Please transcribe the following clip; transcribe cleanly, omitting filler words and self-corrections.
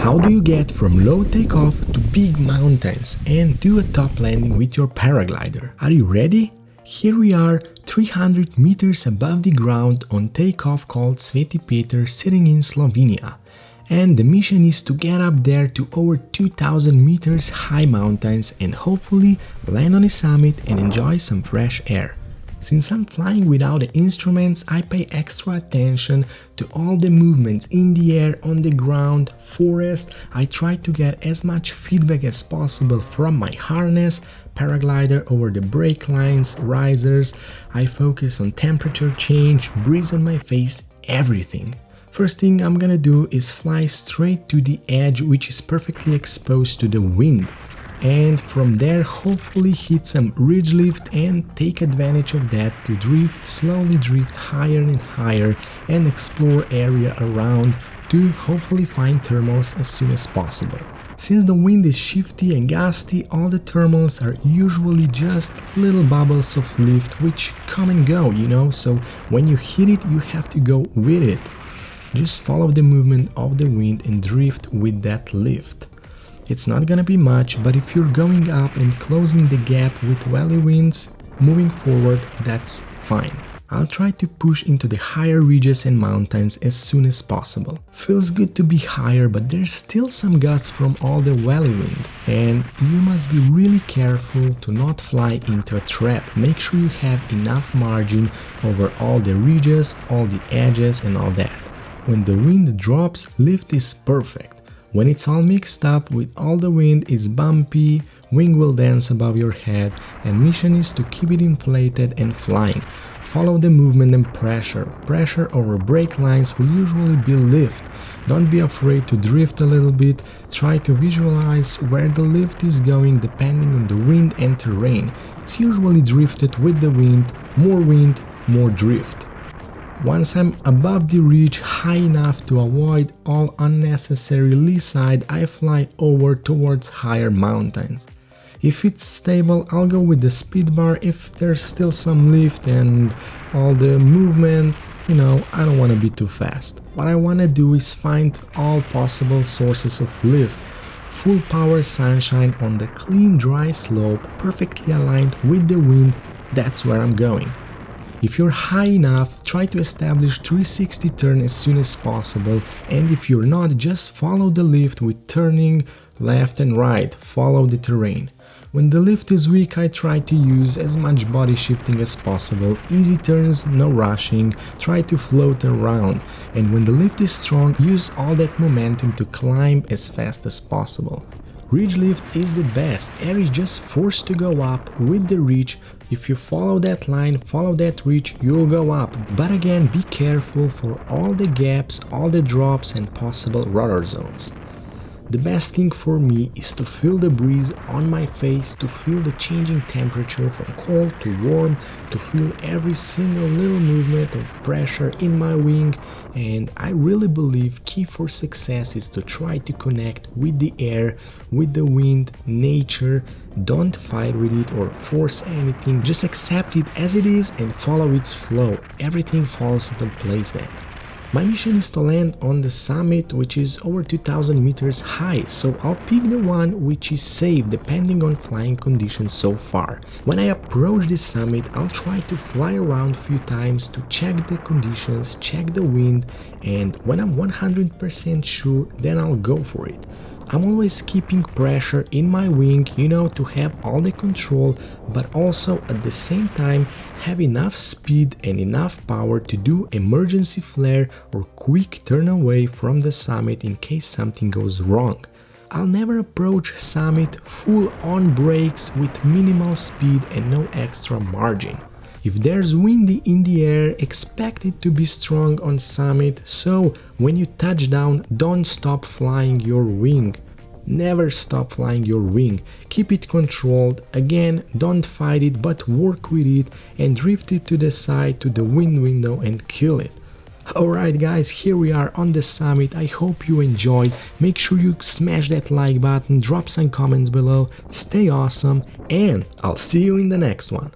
How do you get from low takeoff to big mountains and do a top landing with your paraglider? Are you ready? Here we are 300 meters above the ground on takeoff called Sv.Peter, sitting in Slovenia. And the mission is to get up there to over 2000 meters high mountains and hopefully land on the summit and enjoy some fresh air. Since I'm flying without the instruments, I pay extra attention to all the movements in the air, on the ground, forest. I try to get as much feedback as possible from my harness, paraglider over the brake lines, risers. I focus on temperature change, breeze on my face, everything. First thing I'm gonna do is fly straight to the edge, which is perfectly exposed to the wind. And from there hopefully hit some ridge lift and take advantage of that to slowly drift higher and higher and explore area around to hopefully find thermals as soon as possible. Since the wind is shifty and gusty, all the thermals are usually just little bubbles of lift which come and go, so when you hit it you have to go with it. Just follow the movement of the wind and drift with that lift. It's not gonna be much, but if you're going up and closing the gap with valley winds, moving forward, that's fine. I'll try to push into the higher ridges and mountains as soon as possible. Feels good to be higher, but there's still some gusts from all the valley wind. And you must be really careful to not fly into a trap. Make sure you have enough margin over all the ridges, all the edges and all that. When the wind drops, lift is perfect. When it's all mixed up with all the wind, it's bumpy, wing will dance above your head, and mission is to keep it inflated and flying. Follow the movement and pressure. Pressure over brake lines will usually be lift. Don't be afraid to drift a little bit. Try to visualize where the lift is going depending on the wind and terrain. It's usually drifted with the wind, more drift. Once I'm above the ridge high enough to avoid all unnecessary lee side, I fly over towards higher mountains. If it's stable, I'll go with the speed bar. If there's still some lift and all the movement, I don't want to be too fast. What I want to do is find all possible sources of lift. Full power sunshine on the clean dry slope, perfectly aligned with the wind, that's where I'm going. If you're high enough, try to establish 360 turn as soon as possible, and if you're not, just follow the lift with turning left and right, follow the terrain. When the lift is weak, I try to use as much body shifting as possible, easy turns, no rushing, try to float around, and when the lift is strong, use all that momentum to climb as fast as possible. Ridge lift is the best, air is just forced to go up with the ridge. If you follow that line, follow that ridge, you'll go up. But again, be careful for all the gaps, all the drops and possible rudder zones. The best thing for me is to feel the breeze on my face, to feel the changing temperature from cold to warm, to feel every single little movement of pressure in my wing, and I really believe key for success is to try to connect with the air, with the wind, nature. Don't fight with it or force anything, just accept it as it is and follow its flow. Everything falls into place then. My mission is to land on the summit, which is over 2000 meters high, so I'll pick the one which is safe depending on flying conditions so far. When I approach the summit, I'll try to fly around a few times to check the conditions, check the wind, and when I'm 100% sure, then I'll go for it. I'm always keeping pressure in my wing, to have all the control, but also at the same time have enough speed and enough power to do emergency flare or quick turn away from the summit in case something goes wrong. I'll never approach summit full on brakes with minimal speed and no extra margin. If there's windy in the air, expect it to be strong on summit, so when you touch down, don't stop flying your wing. Never stop flying your wing. Keep it controlled. Again, don't fight it, but work with it and drift it to the side, to the wind window and kill it. Alright guys, here we are on the summit. I hope you enjoyed. Make sure you smash that like button, drop some comments below, stay awesome, and I'll see you in the next one.